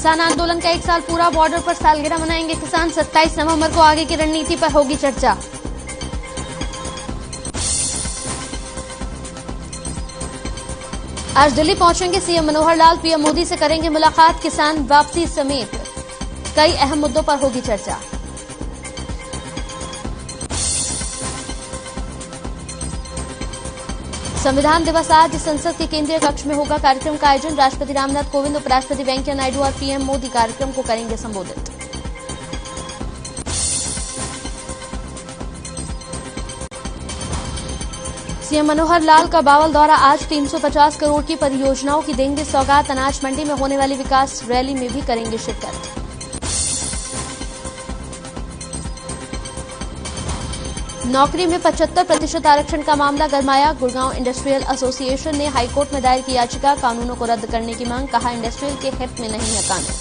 किसान आंदोलन का 1 साल पूरा, बॉर्डर पर सालगिरह मनाएंगे किसान। 27 नवंबर को आगे की रणनीति पर होगी चर्चा। आज दिल्ली पहुंचेंगे सीएम मनोहर लाल, पीएम मोदी से करेंगे मुलाकात। किसान वापसी समेत कई अहम मुद्दों पर होगी चर्चा। संविधान दिवस आज संसद के केंद्रीय कक्ष में होगा कार्यक्रम का आयोजन। राष्ट्रपति रामनाथ कोविंद, उपराष्ट्रपति वेंकैया नायडू और पीएम मोदी कार्यक्रम को करेंगे संबोधित। सीएम मनोहर लाल का बावल दौरा आज। 350 करोड़ की परियोजनाओं की देंगे सौगात। अनाज मंडी में होने वाली विकास रैली में भी करेंगे शिरकत। नौकरी में 75% आरक्षण का मामला गरमाया। गुड़गांव इंडस्ट्रियल एसोसिएशन ने हाईकोर्ट में दायर की याचिका, कानूनों को रद्द करने की मांग। कहा, इंडस्ट्रियल के हित में नहीं है कानून।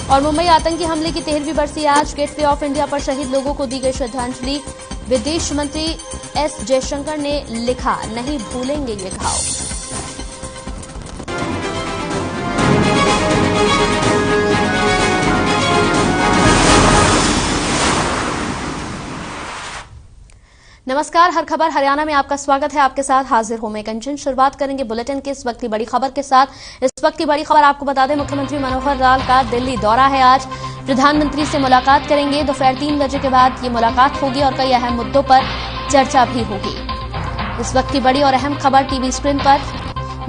और मुंबई आतंकी हमले की 13वीं बरसी आज। गेटवे ऑफ इंडिया पर शहीद लोगों को दी गई श्रद्धांजलि। विदेश मंत्री एस जयशंकर ने लिखा, नहीं भूलेंगे ये घाव। नमस्कार, हर खबर हरियाणा में आपका स्वागत है। आपके साथ हाजिर हूं मैं कंचन। शुरुआत करेंगे बुलेटिन की इस वक्त की बड़ी खबर के साथ। इस वक्त की बड़ी खबर आपको बता दें, मुख्यमंत्री मनोहर लाल का दिल्ली दौरा है आज। प्रधानमंत्री से मुलाकात करेंगे। दोपहर 3 बजे के बाद ये मुलाकात होगी और कई अहम मुद्दों पर चर्चा भी होगी। इस वक्त की बड़ी और अहम खबर टीवी स्क्रीन पर।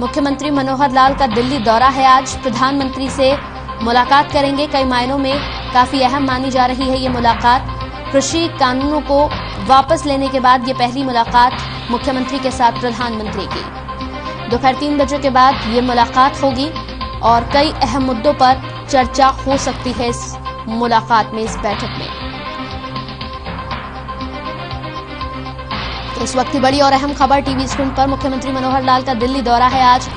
मुख्यमंत्री मनोहर लाल का दिल्ली दौरा है आज। प्रधानमंत्री से मुलाकात करेंगे। कई मायनों में काफी अहम मानी जा रही है ये मुलाकात। कृषि कानूनों को वापस लेने के बाद ये पहली मुलाकात मुख्यमंत्री के साथ प्रधानमंत्री की। दोपहर 3 बजे के बाद ये मुलाकात होगी और कई अहम मुद्दों पर चर्चा हो सकती है इस मुलाकात में, इस बैठक में। तो इस वक्त की बड़ी और अहम खबर टीवी स्क्रीन पर। मुख्यमंत्री मनोहर लाल का दिल्ली दौरा है आज।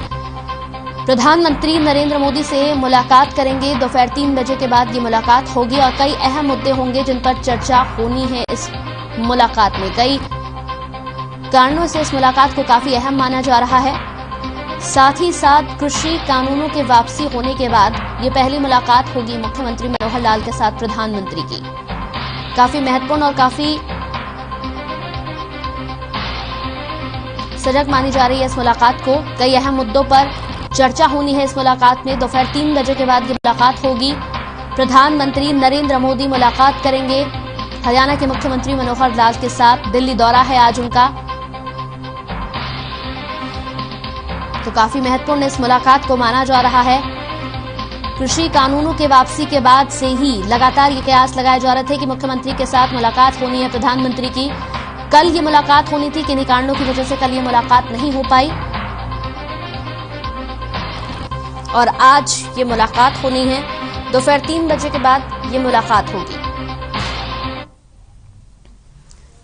प्रधानमंत्री नरेंद्र मोदी से मुलाकात करेंगे। दोपहर 3 बजे के बाद ये मुलाकात होगी और कई अहम मुद्दे होंगे जिन पर चर्चा होनी है इस मुलाकात में। कई कारणों से इस मुलाकात को काफी अहम माना जा रहा है। साथ ही साथ कृषि कानूनों के वापसी होने के बाद ये पहली मुलाकात होगी मुख्यमंत्री मनोहर लाल के साथ प्रधानमंत्री की। काफी महत्वपूर्ण और काफी सजग मानी जा रही है इस मुलाकात को। कई अहम मुद्दों पर चर्चा होनी है इस मुलाकात में। दोपहर 3 बजे के बाद ये मुलाकात होगी। प्रधानमंत्री नरेंद्र मोदी मुलाकात करेंगे हरियाणा के मुख्यमंत्री मनोहर लाल के साथ। दिल्ली दौरा है आज उनका, तो काफी महत्वपूर्ण इस मुलाकात को माना जा रहा है। कृषि कानूनों के वापसी के बाद से ही लगातार ये कयास लगाए जा रहे थे कि मुख्यमंत्री के साथ मुलाकात होनी है प्रधानमंत्री की। कल ये मुलाकात होनी थी, किन्हीं कारणों की वजह से कल ये मुलाकात नहीं हो पाई और आज ये मुलाकात होनी है। दोपहर 3 बजे के बाद ये मुलाकात होगी।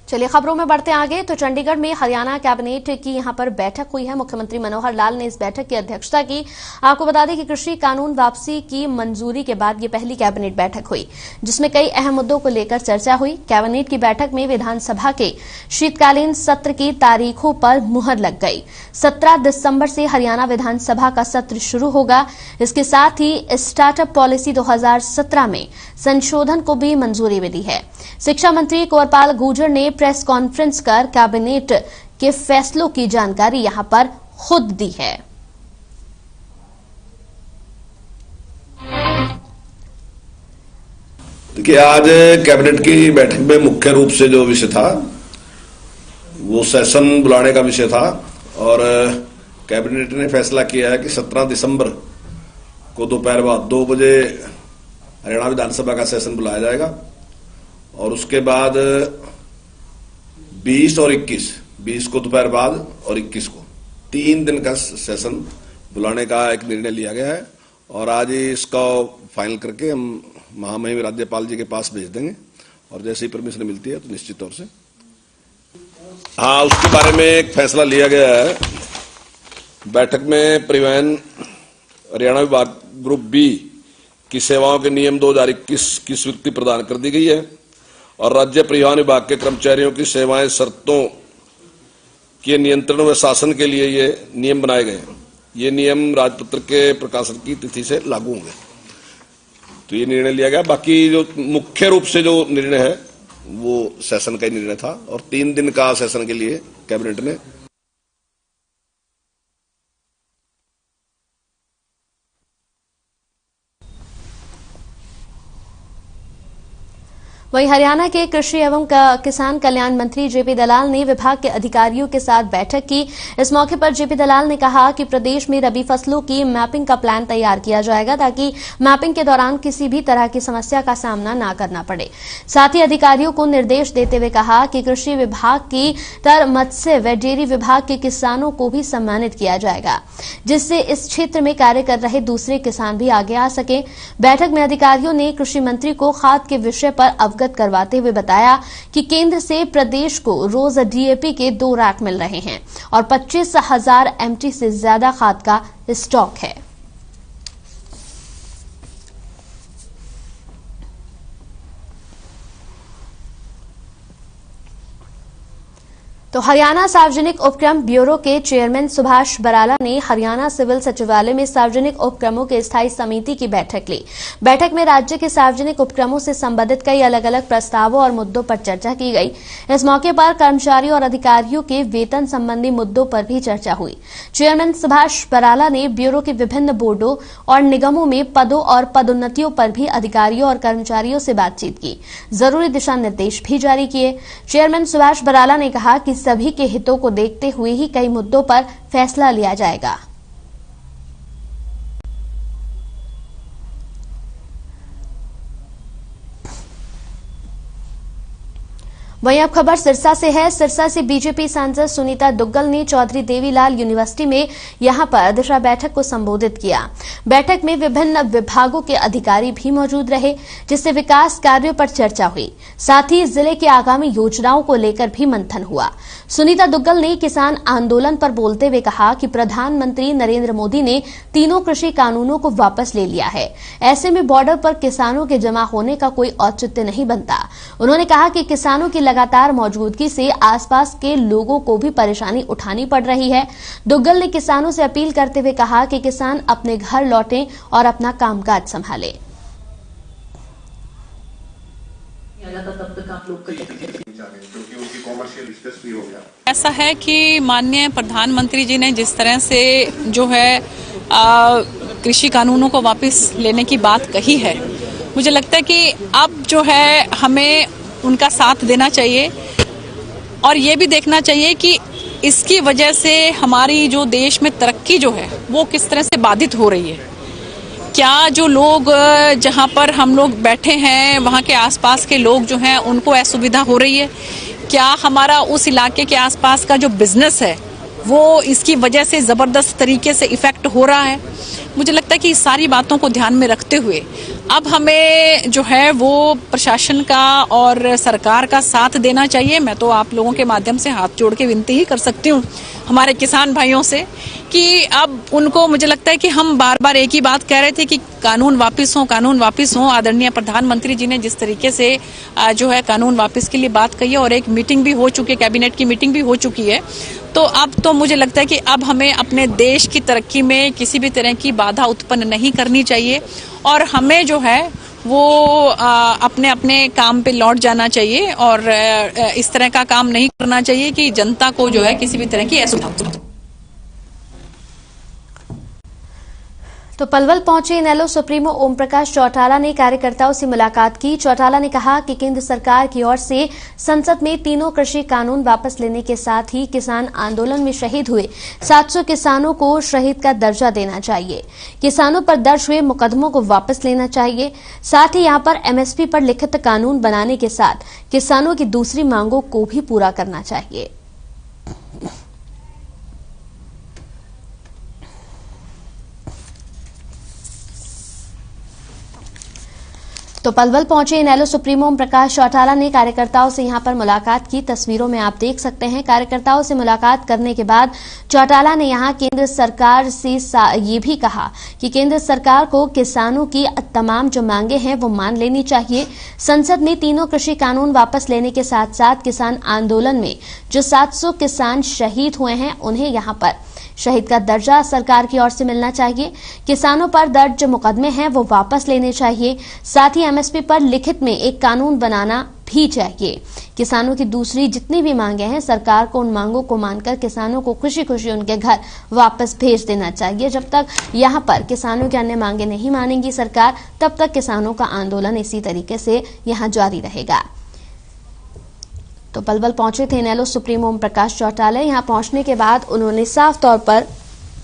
चलिए खबरों में बढ़ते आगे। तो चंडीगढ़ में हरियाणा कैबिनेट की यहां पर बैठक हुई है। मुख्यमंत्री मनोहर लाल ने इस बैठक की अध्यक्षता की। आपको बता दें कि कृषि कानून वापसी की मंजूरी के बाद ये पहली कैबिनेट बैठक हुई जिसमें कई अहम मुद्दों को लेकर चर्चा हुई। कैबिनेट की बैठक में विधानसभा के शीतकालीन सत्र की तारीखों पर मुहर लग गई। 17 दिसंबर से हरियाणा विधानसभा का सत्र शुरू होगा। इसके साथ ही स्टार्टअप पॉलिसी 2017 में संशोधन को भी मंजूरी मिली है। शिक्षा मंत्री कुंवरपाल गुर्जर ने प्रेस कॉन्फ्रेंस कर कैबिनेट के फैसलों की जानकारी यहां पर खुद दी है। देखिए, आज कैबिनेट की बैठक में मुख्य रूप से जो विषय था वो सेशन बुलाने का विषय था और कैबिनेट ने फैसला किया है कि 17 दिसंबर को दोपहर बाद 2 बजे हरियाणा विधानसभा का सेशन बुलाया जाएगा और उसके बाद 20 और 21 को दोपहर बाद और 21 को 3 दिन का सेशन बुलाने का एक निर्णय लिया गया है और आज ही इसका फाइनल करके हम महामहिम राज्यपाल जी के पास भेज देंगे और जैसे ही परमिशन मिलती है तो निश्चित तौर से उसके बारे में एक फैसला लिया गया है। बैठक में परिवहन हरियाणा विभाग ग्रुप बी की सेवाओं के नियम 2021 की स्वीकृति प्रदान कर दी गई है और राज्य परिवहन विभाग के कर्मचारियों की सेवाएं शर्तों के नियंत्रण व शासन के लिए ये नियम बनाए गए हैं। ये नियम राजपत्र के प्रकाशन की तिथि से लागू होंगे। तो ये निर्णय लिया गया। बाकी जो मुख्य रूप से जो निर्णय है वो सेशन का ही निर्णय था और 3 दिन का सेशन के लिए कैबिनेट ने वहीं हरियाणा के कृषि एवं किसान कल्याण मंत्री जेपी दलाल ने विभाग के अधिकारियों के साथ बैठक की। इस मौके पर जेपी दलाल ने कहा कि प्रदेश में रबी फसलों की मैपिंग का प्लान तैयार किया जाएगा ताकि मैपिंग के दौरान किसी भी तरह की समस्या का सामना न करना पड़े। साथ ही अधिकारियों को निर्देश देते हुए कहा कि कृषि विभाग की तरह मत्स्य व डेयरी विभाग के किसानों को भी सम्मानित किया जाएगा, जिससे इस क्षेत्र में कार्य कर रहे दूसरे किसान भी आगे आ सके। बैठक में अधिकारियों ने कृषि मंत्री को खाद के विषय पर अवगत करवाते हुए बताया कि केंद्र से प्रदेश को रोज डीएपी के 2 रैक मिल रहे हैं और 25,000 एमटी से ज्यादा खाद का स्टॉक है। तो हरियाणा सार्वजनिक उपक्रम ब्यूरो के चेयरमैन सुभाष बराला ने हरियाणा सिविल सचिवालय में सार्वजनिक उपक्रमों के स्थायी समिति की बैठक ली। बैठक में राज्य के सार्वजनिक उपक्रमों से संबंधित कई अलग अलग प्रस्तावों और मुद्दों पर चर्चा की गई। इस मौके पर कर्मचारियों और अधिकारियों के वेतन संबंधी मुद्दों पर भी चर्चा हुई। चेयरमैन सुभाष बराला ने ब्यूरो के विभिन्न बोर्डों और निगमों में पदों और पदोन्नतियों पर भी अधिकारियों और कर्मचारियों से बातचीत की, जरूरी दिशा निर्देश भी जारी किए। चेयरमैन सुभाष बराला ने कहा कि सभी के हितों को देखते हुए ही कई मुद्दों पर फैसला लिया जाएगा। वहीं अब खबर सिरसा से है। सिरसा से बीजेपी सांसद सुनीता दुग्गल ने चौधरी देवीलाल यूनिवर्सिटी में यहां पर दिशा बैठक को संबोधित किया। बैठक में विभिन्न विभागों के अधिकारी भी मौजूद रहे, जिससे विकास कार्यों पर चर्चा हुई। साथ ही जिले की आगामी योजनाओं को लेकर भी मंथन हुआ। सुनीता दुग्गल ने किसान आंदोलन पर बोलते हुए कहा कि प्रधानमंत्री नरेंद्र मोदी ने तीनों कृषि कानूनों को वापस ले लिया है। ऐसे में बॉर्डर पर किसानों के जमा होने का कोई औचित्य नहीं बनता। उन्होंने कहा कि किसानों की लगातार मौजूदगी से आसपास के लोगों को भी परेशानी उठानी पड़ रही है। दुग्गल ने किसानों से अपील करते हुए कहा कि किसान अपने घर लौटें और अपना कामकाज संभालें। तब तक आप लोग क्योंकि उनकी कॉमर्शियल डिस्कस भी हो गया। ऐसा है कि माननीय प्रधानमंत्री जी ने जिस तरह से जो है कृषि कानूनों को वापस लेने की बात कही है, मुझे लगता है कि अब जो है हमें उनका साथ देना चाहिए और ये भी देखना चाहिए कि इसकी वजह से हमारी जो देश में तरक्की जो है वो किस तरह से बाधित हो रही है। क्या जो लोग जहां पर हम लोग बैठे हैं वहां के आसपास के लोग जो हैं उनको असुविधा हो रही है? क्या हमारा उस इलाके के आसपास का जो बिजनेस है वो इसकी वजह से जबरदस्त तरीके से इफेक्ट हो रहा है? मुझे लगता है कि इस सारी बातों को ध्यान में रखते हुए अब हमें जो है वो प्रशासन का और सरकार का साथ देना चाहिए। मैं तो आप लोगों के माध्यम से हाथ जोड़ के विनती ही कर सकती हूँ हमारे किसान भाइयों से कि अब उनको, मुझे लगता है कि हम बार बार एक ही बात कह रहे थे कि कानून वापस हो, कानून वापस हो। आदरणीय प्रधानमंत्री जी ने जिस तरीके से जो है कानून वापस के लिए बात कही है और एक मीटिंग भी हो चुकी है, कैबिनेट की मीटिंग भी हो चुकी है, तो अब तो मुझे लगता है कि अब हमें अपने देश की तरक्की में किसी भी तरह की बाधा उत्पन्न नहीं करनी चाहिए और हमें जो है वो अपने अपने काम पे लौट जाना चाहिए और इस तरह का काम नहीं करना चाहिए कि जनता को जो है किसी भी तरह की असुविधा। तो पलवल पहुंचे इनेलो सुप्रीमो ओम प्रकाश चौटाला ने कार्यकर्ताओं से मुलाकात की। चौटाला ने कहा कि केंद्र सरकार की ओर से संसद में तीनों कृषि कानून वापस लेने के साथ ही किसान आंदोलन में शहीद हुए 700 किसानों को शहीद का दर्जा देना चाहिए। किसानों पर दर्ज हुए मुकदमों को वापस लेना चाहिए। साथ ही यहां पर एमएसपी पर लिखित कानून बनाने के साथ किसानों की दूसरी मांगों को भी पूरा करना चाहिए। तो पलवल पहुंचे इनेलो सुप्रीमो ओम प्रकाश चौटाला ने कार्यकर्ताओं से यहां पर मुलाकात की। तस्वीरों में आप देख सकते हैं। कार्यकर्ताओं से मुलाकात करने के बाद चौटाला ने यहां केंद्र सरकार से ये भी कहा कि केंद्र सरकार को किसानों की तमाम जो मांगे हैं वो मान लेनी चाहिए। संसद में तीनों कृषि कानून वापस लेने के साथ साथ किसान आंदोलन में जो 700 किसान शहीद हुए हैं उन्हें यहां पर शहीद का दर्जा सरकार की ओर से मिलना चाहिए। किसानों पर दर्ज जो मुकदमे हैं वो वापस लेने चाहिए। साथ ही एमएसपी पर लिखित में एक कानून बनाना भी चाहिए। किसानों की दूसरी जितनी भी मांगे हैं सरकार को उन मांगों को मानकर किसानों को खुशी खुशी उनके घर वापस भेज देना चाहिए। जब तक यहां पर किसानों की अन्य मांगे नहीं मानेगी सरकार, तब तक किसानों का आंदोलन इसी तरीके से यहां जारी रहेगा। तो पलवल पहुंचे थे इनेलो सुप्रीमो ओम प्रकाश चौटाला। यहां पहुंचने के बाद उन्होंने साफ तौर पर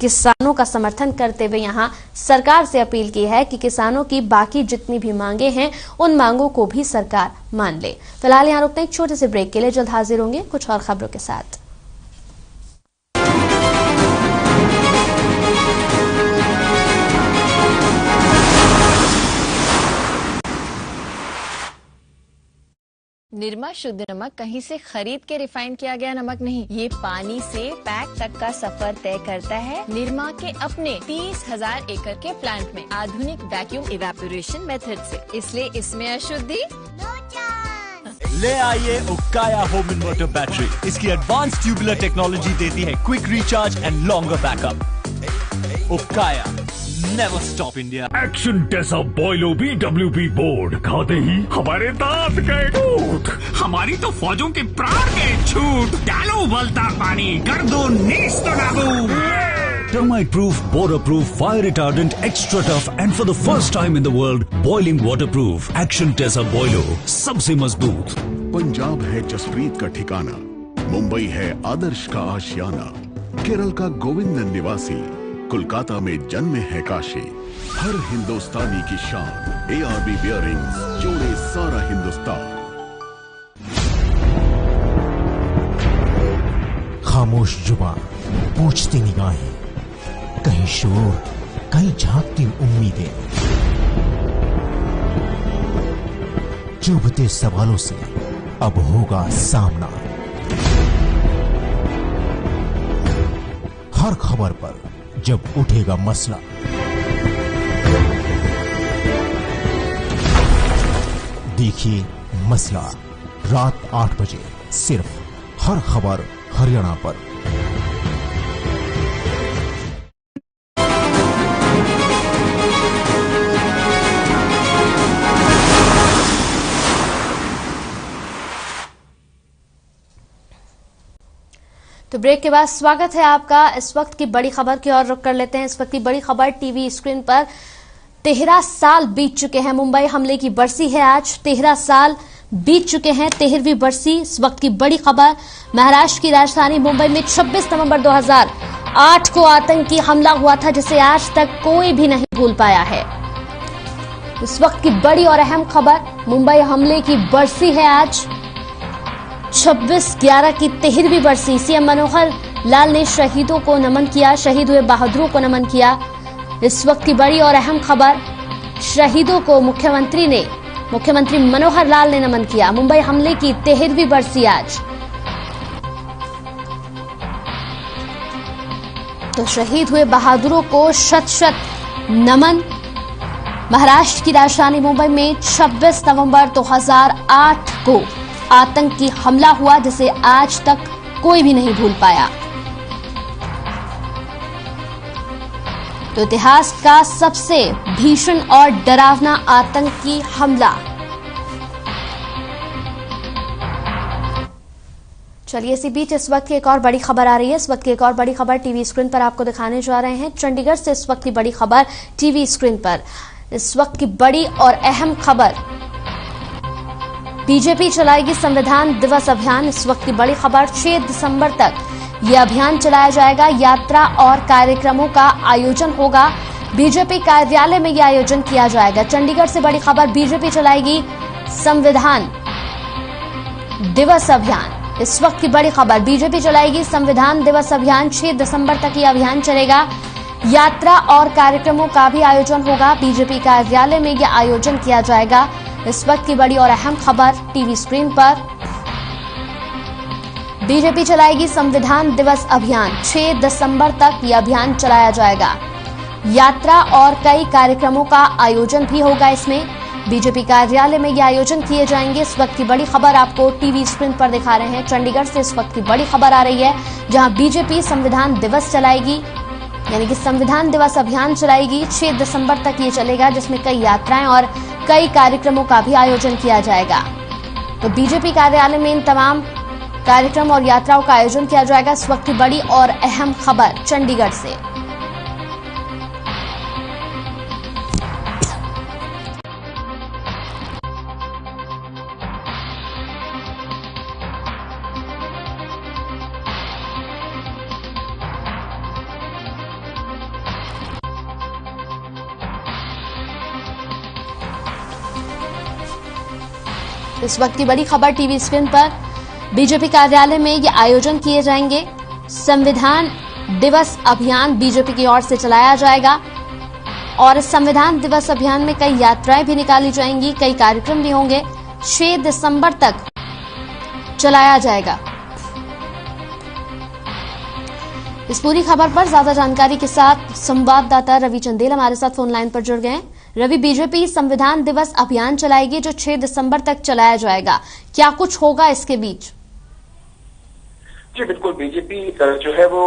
किसानों का समर्थन करते हुए यहां सरकार से अपील की है कि किसानों की बाकी जितनी भी मांगे हैं उन मांगों को भी सरकार मान ले। फिलहाल यहां रुकते हैं एक छोटे से ब्रेक के लिए, जल्द हाजिर होंगे कुछ और खबरों के साथ। निरमा शुद्ध नमक कहीं से खरीद के रिफाइन किया गया नमक नहीं, ये पानी से पैक तक का सफर तय करता है निरमा के अपने 30,000 एकड़ के प्लांट में आधुनिक वैक्यूम इवेपोरेशन मेथड से। इसलिए इसमें अशुद्धि ले आइए उक्काया होम इन्वर्टर बैटरी। इसकी एडवांस ट्यूबुलर टेक्नोलॉजी देती है quick recharge and longer backup. उक्काया नेवर स्टॉप इंडिया। एक्शन टेसा बॉयलो BWP बोर्ड खाते ही हमारे दांत गए टूट। हमारी तो फौजों के प्राण गए छूट। डालो उबलता पानी, कर दो नीस तो नाबू। Termite proof, border proof, fire retardant, extra tough and for the first time in the world, boiling waterproof. Action Tesa Boilo, सबसे मजबूत। पंजाब है जसप्रीत का ठिकाना, मुंबई है आदर्श का आशियाना, केरल का गोविंदन निवासी, कोलकाता में जन्मे है काशी। हर हिंदुस्तानी की शान, ARB बियरिंग्स जोड़े सारा हिंदुस्तान। खामोश जुबान, पूछती निगाहें, कहीं शोर, कहीं झांकती उम्मीदें, चुभते सवालों से अब होगा सामना। हर खबर पर जब उठेगा मसला, देखिए मसला रात 8 बजे सिर्फ हर खबर हरियाणा पर। तो ब्रेक के बाद स्वागत है आपका। इस वक्त की बड़ी खबर की ओर रुख कर लेते हैं। इस वक्त की बड़ी खबर टीवी स्क्रीन पर 13 साल बीत चुके हैं। मुंबई हमले की बरसी है आज, 13 साल बीत चुके हैं, 13वीं बरसी। इस वक्त की बड़ी खबर, महाराष्ट्र की राजधानी मुंबई में 26 नवंबर 2008 को आतंकी हमला हुआ था जिसे आज तक कोई भी नहीं भूल पाया है। इस वक्त की बड़ी और अहम खबर, मुंबई हमले की बरसी है आज, 26/11 की 13वीं बरसी। सीएम मनोहर लाल ने शहीदों को नमन किया, शहीद हुए बहादुरों को नमन किया। इस वक्त की बड़ी और अहम खबर, शहीदों को मुख्यमंत्री मनोहर लाल ने नमन किया। मुंबई हमले की 13वीं बरसी आज। तो शहीद हुए बहादुरों को शत शत नमन। महाराष्ट्र की राजधानी मुंबई में 26 नवंबर 2008 को आतंकी हमला हुआ जिसे आज तक कोई भी नहीं भूल पाया। तो इतिहास का सबसे भीषण और डरावना आतंकी हमला। चलिए इसी बीच इस वक्त की एक और बड़ी खबर आ रही है। इस वक्त की एक और बड़ी खबर टीवी स्क्रीन पर आपको दिखाने जा रहे हैं। चंडीगढ़ से इस वक्त की बड़ी खबर टीवी स्क्रीन पर। इस वक्त की बड़ी और अहम खबर, बीजेपी चलाएगी संविधान दिवस अभियान। इस वक्त की बड़ी खबर, 6 दिसंबर तक यह अभियान चलाया जाएगा। यात्रा और कार्यक्रमों का आयोजन होगा। बीजेपी कार्यालय में यह आयोजन किया जाएगा। चंडीगढ़ से बड़ी खबर, बीजेपी चलाएगी संविधान दिवस अभियान। इस वक्त की बड़ी खबर, बीजेपी चलाएगी संविधान दिवस अभियान। 6 दिसंबर तक यह अभियान चलेगा। यात्रा और कार्यक्रमों का भी आयोजन होगा। बीजेपी कार्यालय में यह आयोजन किया जाएगा। इस वक्त की बड़ी और अहम खबर टीवी स्क्रीन पर, बीजेपी चलाएगी संविधान दिवस अभियान। 6 दिसंबर तक यह अभियान चलाया जाएगा। यात्रा और कई कार्यक्रमों का आयोजन भी होगा। इसमें बीजेपी कार्यालय में यह आयोजन किए जाएंगे। इस वक्त की बड़ी खबर आपको टीवी स्क्रीन पर दिखा रहे हैं। चंडीगढ़ से इस वक्त की बड़ी खबर आ रही है। जहां बीजेपी संविधान दिवस चलाएगी, यानी कि संविधान दिवस अभियान चलाएगी। 6 दिसंबर तक ये चलेगा, जिसमें कई यात्राएं और कई कार्यक्रमों का भी आयोजन किया जाएगा। तो बीजेपी कार्यालय में इन तमाम कार्यक्रम और यात्राओं का आयोजन किया जाएगा। इस वक्त की बड़ी और अहम खबर चंडीगढ़ से। इस वक्त की बड़ी खबर टीवी स्क्रीन पर, बीजेपी कार्यालय में ये आयोजन किए जाएंगे। संविधान दिवस अभियान बीजेपी की ओर से चलाया जाएगा और इस संविधान दिवस अभियान में कई यात्राएं भी निकाली जाएंगी, कई कार्यक्रम भी होंगे। 6 दिसंबर तक चलाया जाएगा। इस पूरी खबर पर ज्यादा जानकारी के साथ संवाददाता रवि चंदेल हमारे साथ फोन लाइन पर जुड़ गए हैं। रवि, बीजेपी संविधान दिवस अभियान चलाएगी जो 6 दिसंबर तक चलाया जाएगा, क्या कुछ होगा इसके बीच? जी बिल्कुल, बीजेपी जो है वो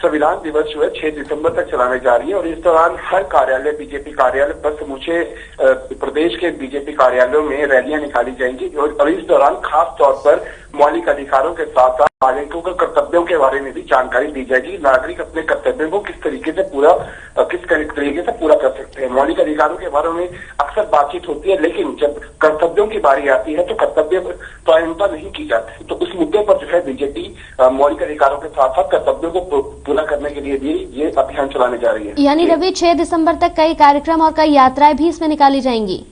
संविधान दिवस जो है 6 दिसंबर तक चलाने जा रही है और इस दौरान हर कार्यालय, बीजेपी कार्यालय पर समूचे प्रदेश के बीजेपी कार्यालयों में रैलियां निकाली जाएंगी और इस दौरान खास तौर पर मौलिक अधिकारों के साथ साथ नागरिकों के कर्तव्यों के बारे में भी जानकारी दी जाएगी। नागरिक अपने कर्तव्यों को किस तरीके से पूरा कर सकते हैं। मौलिक अधिकारों के बारे में अक्सर बातचीत होती है, लेकिन जब कर्तव्यों की बारी आती है तो कर्तव्य प्राथमिकता नहीं की जाती। तो उस मुद्दे पर जो है बीजेपी मौलिक अधिकारों के साथ साथ कर्तव्यों को पूरा करने के लिए भी ये अभियान चलाने जा रही है। यानी रवि, 6 दिसंबर तक कई कार्यक्रम और कई यात्राएं भी इसमें निकाली जाएंगी।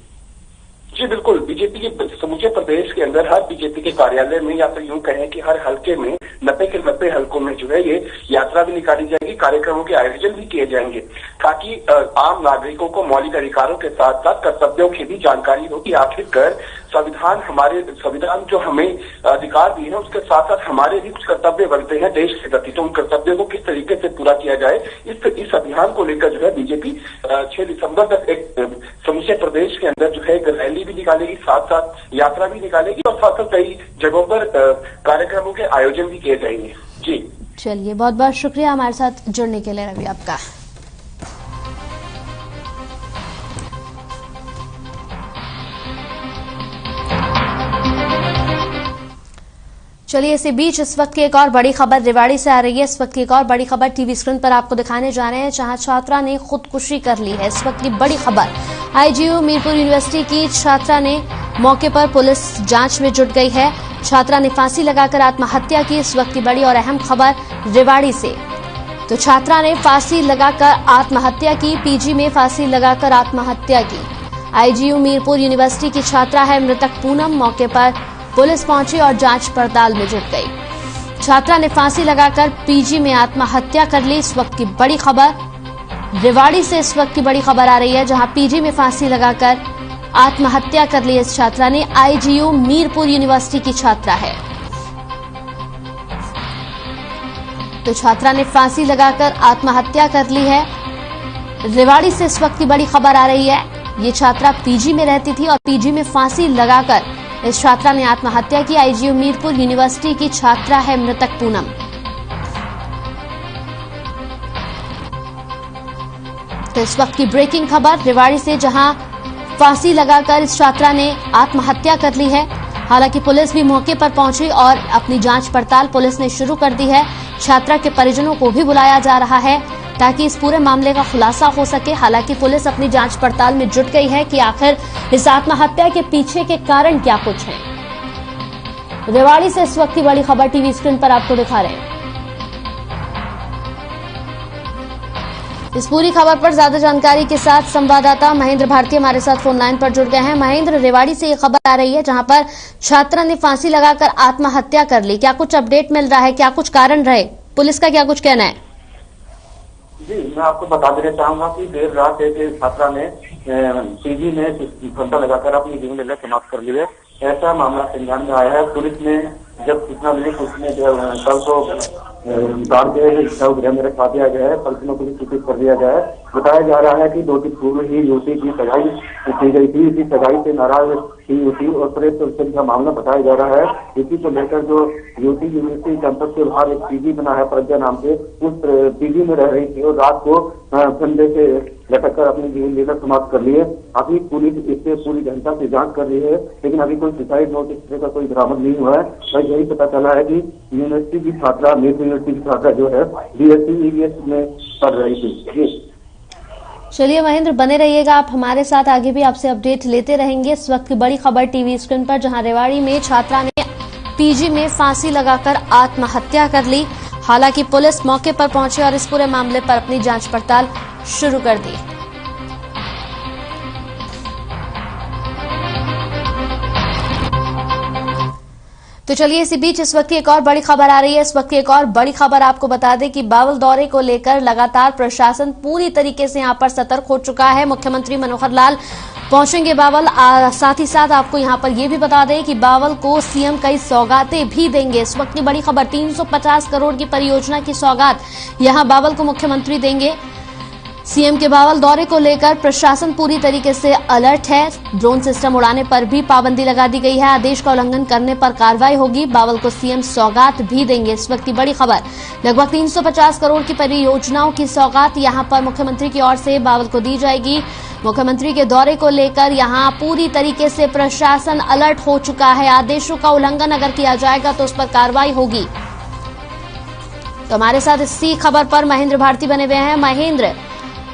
जी बिल्कुल, बीजेपी के समूचे प्रदेश के अंदर हर बीजेपी के कार्यालय में या तो यूं कहें कि हर हलके में 90 के 90 हलकों में जो है ये यात्रा भी निकाली जाएगी, कार्यक्रमों के आयोजन भी किए जाएंगे ताकि आम नागरिकों को मौलिक अधिकारों के साथ साथ कर्तव्यों की भी जानकारी हो कि आखिरकार संविधान जो हमें अधिकार दिए हैं उसके साथ साथ हमारे भी कुछ कर्तव्य बनते हैं देश के प्रति, तो उन कर्तव्यों को किस तरीके से पूरा किया जाए, इस अभियान को लेकर जो है बीजेपी 6 दिसंबर तक एक समूचे प्रदेश के अंदर जो है एक रैली भी निकालेगी, साथ साथ यात्रा भी निकालेगी और साथ साथ कई जगहों पर कार्यक्रमों के आयोजन भी किए जाएंगे। जी चलिए, बहुत बहुत शुक्रिया हमारे साथ जुड़ने के लिए रवि आपका। चलिए, इसी बीच इस वक्त की एक और बड़ी खबर रेवाड़ी से आ रही है। इस वक्त की एक और बड़ी खबर टीवी स्क्रीन पर आपको दिखाने जा रहे हैं, जहां छात्रा ने खुदकुशी कर ली है। इस वक्त की बड़ी खबर, आईजीयू मीरपुर यूनिवर्सिटी की छात्रा ने मौके पर पुलिस जांच में जुट गई है। छात्रा ने फांसी लगाकर आत्महत्या की। इस वक्त की बड़ी और अहम खबर रेवाड़ी से, तो छात्रा ने फांसी लगाकर आत्महत्या की, पीजी में फांसी लगाकर आत्महत्या की। आईजीयू मीरपुर यूनिवर्सिटी की छात्रा है मृतक पूनम। मौके पर पुलिस पहुंची और जांच पड़ताल में जुट गई। छात्रा ने फांसी लगाकर पीजी में आत्महत्या कर ली। इस वक्त की बड़ी खबर रेवाड़ी से, इस वक्त की बड़ी खबर आ रही है, जहां पीजी में फांसी लगाकर आत्महत्या कर ली इस छात्रा ने। आईजीयू मीरपुर यूनिवर्सिटी की छात्रा है, तो छात्रा ने फांसी लगाकर आत्महत्या कर ली है। रेवाड़ी से इस वक्त की बड़ी खबर आ रही है, ये छात्रा पीजी में रहती थी और पीजी में फांसी लगाकर इस छात्रा ने आत्महत्या की। आईजीयू मीरपुर यूनिवर्सिटी की छात्रा है मृतक पूनम। तो इस वक्त की ब्रेकिंग खबर रेवाड़ी से, जहां फांसी लगाकर इस छात्रा ने आत्महत्या कर ली है। हालांकि पुलिस भी मौके पर पहुंची और अपनी जांच पड़ताल पुलिस ने शुरू कर दी है। छात्रा के परिजनों को भी बुलाया जा रहा है ताकि इस पूरे मामले का खुलासा हो सके। हालांकि पुलिस अपनी जांच पड़ताल में जुट गई है कि आखिर इस आत्महत्या के पीछे के कारण क्या कुछ हैं। रेवाड़ी से इस वक्त की बड़ी खबर टीवी स्क्रीन पर आपको दिखा रहे हैं। इस पूरी खबर पर ज्यादा जानकारी के साथ संवाददाता महेंद्र भारती हमारे साथ फोन लाइन पर जुड़ गए हैं। महेंद्र, रेवाड़ी से ये खबर आ रही है जहां पर छात्रा ने फांसी लगाकर आत्महत्या कर ली, क्या कुछ अपडेट मिल रहा है, क्या कुछ कारण रहे, पुलिस का क्या कुछ कहना है? जी, मैं आपको बता देना चाहूंगा कि देर रात एक छात्रा ने पीजी में फंसा लगाकर अपनी जीवन लीला समाप्त कर ली है। ऐसा मामला संज्ञान में आया है। पुलिस ने जब सूचना मिली तो उसमें जो है कल को निकाल के गृह में रखवा दिया गया है, परिजनों को भी सूचित कर दिया गया है। बताया जा रहा है कि 2 दिन पूर्व ही युवती की सगाई की गई थी। इसी सगाई से नाराज थी युवती और प्रेस का मामला बताया जा रहा है। इसी को लेकर जो युवती यूनिवर्सिटी कैंपस के बाहर एक पीजी बना है प्रज्ञा नाम से, उस पीजी में रह रही थी और रात को फंदे से लटक कर अपनी जीवन लीला समाप्त कर लिए। अभी पुलिस इससे पूरी जनता से जांच कर रही है, लेकिन अभी कोई सुसाइड नोट इस तरह का कोई बरामद नहीं हुआ है। और यही पता चला है कि यूनिवर्सिटी की छात्रा यूनिवर्सिटी की छात्रा जो है BSc EVS में पढ़ रही थी। चलिए महेंद्र, बने रहिएगा आप हमारे साथ, आगे भी आपसे अपडेट लेते रहेंगे। इस वक्त की बड़ी खबर टीवी स्क्रीन पर, जहां रेवाड़ी में छात्रा ने पीजी में फांसी लगाकर आत्महत्या कर ली। हालांकि पुलिस मौके पर पहुंची और इस पूरे मामले पर अपनी जांच पड़ताल शुरू कर दी। तो चलिए इसी बीच इस वक्त की एक और बड़ी खबर आ रही है। इस वक्त की एक और बड़ी खबर आपको बता दें कि बावल दौरे को लेकर लगातार प्रशासन पूरी तरीके से यहां पर सतर्क हो चुका है। मुख्यमंत्री मनोहर लाल पहुंचेंगे बावल। साथ ही साथ आपको यहां पर यह भी बता दें कि बावल को सीएम कई सौगातें भी देंगे। इस वक्त की बड़ी खबर, 350 करोड़ की परियोजना की सौगात यहां बावल को मुख्यमंत्री देंगे। सीएम के बावल दौरे को लेकर प्रशासन पूरी तरीके से अलर्ट है। ड्रोन सिस्टम उड़ाने पर भी पाबंदी लगा दी गई है। आदेश का उल्लंघन करने पर कार्रवाई होगी। बावल को सीएम सौगात भी देंगे। इस वक्त की बड़ी खबर, लगभग 350 करोड़ की परियोजनाओं की सौगात यहां पर मुख्यमंत्री की ओर से बावल को दी जाएगी। मुख्यमंत्री के दौरे को लेकर यहां पूरी तरीके से प्रशासन अलर्ट हो चुका है। आदेशों का उल्लंघन अगर किया जाएगा तो उस पर कार्रवाई होगी। तो हमारे साथ इसी खबर पर महेंद्र भारती बने हुए हैं। महेंद्र,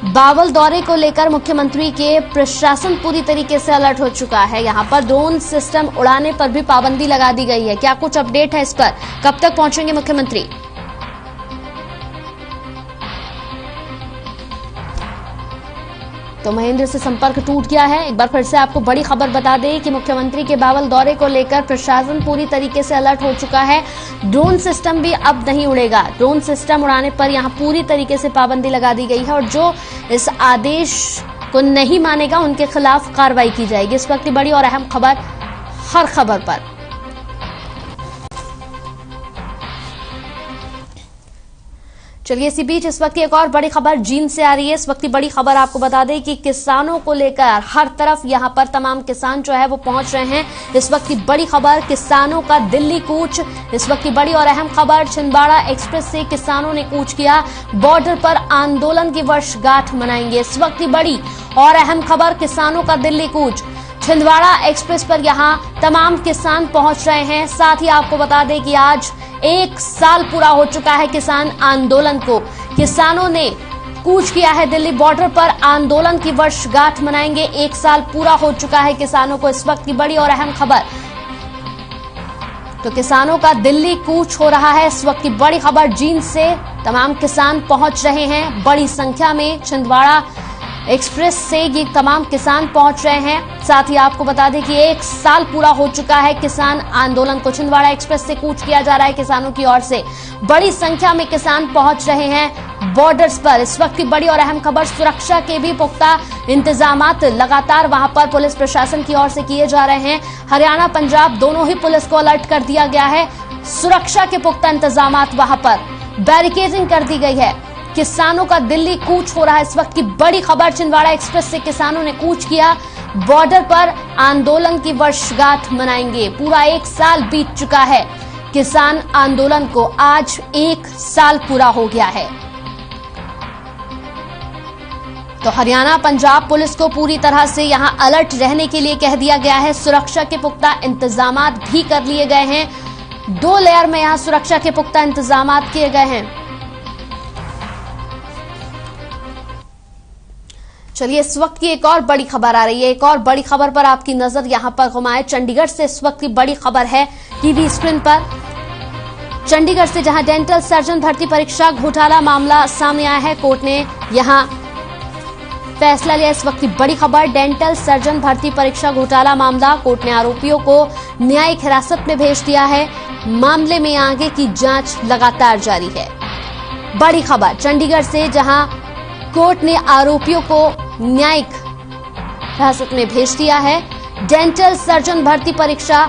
बावल दौरे को लेकर मुख्यमंत्री के प्रशासन पूरी तरीके से अलर्ट हो चुका है। यहां पर ड्रोन सिस्टम उड़ाने पर भी पाबंदी लगा दी गई है। क्या कुछ अपडेट है इस पर? कब तक पहुंचेंगे मुख्यमंत्री? तो महेंद्र से संपर्क टूट गया है। एक बार फिर से आपको बड़ी खबर बता दें कि मुख्यमंत्री के बावल दौरे को लेकर प्रशासन पूरी तरीके से अलर्ट हो चुका है। ड्रोन सिस्टम भी अब नहीं उड़ेगा। ड्रोन सिस्टम उड़ाने पर यहां पूरी तरीके से पाबंदी लगा दी गई है और जो इस आदेश को नहीं मानेगा उनके खिलाफ कार्रवाई की जाएगी। इस वक्त की बड़ी और अहम खबर हर खबर पर। चलिए इसी बीच इस वक्त की एक और बड़ी खबर जींद से आ रही है। इस वक्त की बड़ी खबर आपको बता दें कि किसानों को लेकर हर तरफ यहां पर तमाम किसान जो है वो पहुंच रहे हैं। इस वक्त की बड़ी खबर, किसानों का दिल्ली कूच। इस वक्त की बड़ी और अहम खबर, छिंदवाड़ा एक्सप्रेस से किसानों ने कूच किया। बॉर्डर पर आंदोलन की वर्षगांठ मनाएंगे। इस वक्त की बड़ी और अहम खबर, किसानों का दिल्ली कूच। छिंदवाड़ा एक्सप्रेस पर यहां तमाम किसान पहुंच रहे हैं। साथ ही आपको बता दें कि आज 1 साल पूरा हो चुका है किसान आंदोलन को। किसानों ने कूच किया है दिल्ली बॉर्डर पर, आंदोलन की वर्षगांठ मनाएंगे। 1 साल पूरा हो चुका है किसानों को। इस वक्त की बड़ी और अहम खबर, तो किसानों का दिल्ली कूच हो रहा है। इस वक्त की बड़ी खबर जींद से तमाम किसान पहुंच रहे हैं बड़ी संख्या में। छिंदवाड़ा एक्सप्रेस से ये तमाम किसान पहुंच रहे हैं। साथ ही आपको बता दें कि 1 साल पूरा हो चुका है किसान आंदोलन को। छिंदवाड़ा एक्सप्रेस से कूच किया जा रहा है किसानों की ओर से। बड़ी संख्या में किसान पहुंच रहे हैं बॉर्डर्स पर। इस वक्त की बड़ी और अहम खबर, सुरक्षा के भी पुख्ता इंतजामात लगातार वहां पर पुलिस प्रशासन की ओर से किए जा रहे हैं। हरियाणा पंजाब दोनों ही पुलिस को अलर्ट कर दिया गया है। सुरक्षा के पुख्ता इंतजामात वहां पर, बैरिकेडिंग कर दी गई है। किसानों का दिल्ली कूच हो रहा है। इस वक्त की बड़ी खबर, छिंदवाड़ा एक्सप्रेस से किसानों ने कूच किया। बॉर्डर पर आंदोलन की वर्षगांठ मनाएंगे। पूरा 1 साल बीत चुका है किसान आंदोलन को। आज 1 साल पूरा हो गया है। तो हरियाणा पंजाब पुलिस को पूरी तरह से यहां अलर्ट रहने के लिए कह दिया गया है। सुरक्षा के पुख्ता इंतजामात भी कर लिए गए हैं। 2 लेयर में यहां सुरक्षा के पुख्ता इंतजामात किए गए हैं। चलिए इस वक्त की एक और बड़ी खबर आ रही है। एक और बड़ी खबर पर आपकी नजर यहां पर घुमाए। चंडीगढ़ से इस वक्त की बड़ी खबर है टीवी स्क्रीन पर। चंडीगढ़ से जहां डेंटल सर्जन भर्ती परीक्षा घोटाला मामला सामने आया है, कोर्ट ने यहां फैसला लिया। इस वक्त की बड़ी खबर, डेंटल सर्जन भर्ती परीक्षा घोटाला मामला, कोर्ट ने आरोपियों को न्यायिक हिरासत में भेज दिया है। मामले में आगे की जांच लगातार जारी है। बड़ी खबर चंडीगढ़ से, जहां कोर्ट ने आरोपियों को न्यायिक हिरासत में भेज दिया है। डेंटल सर्जन भर्ती परीक्षा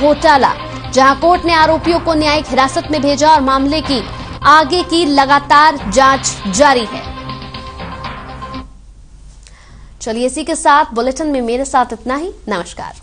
घोटाला, जहां कोर्ट ने आरोपियों को न्यायिक हिरासत में भेजा और मामले की आगे की लगातार जांच जारी है। चलिए इसी के साथ बुलेटिन में मेरे साथ इतना ही। नमस्कार।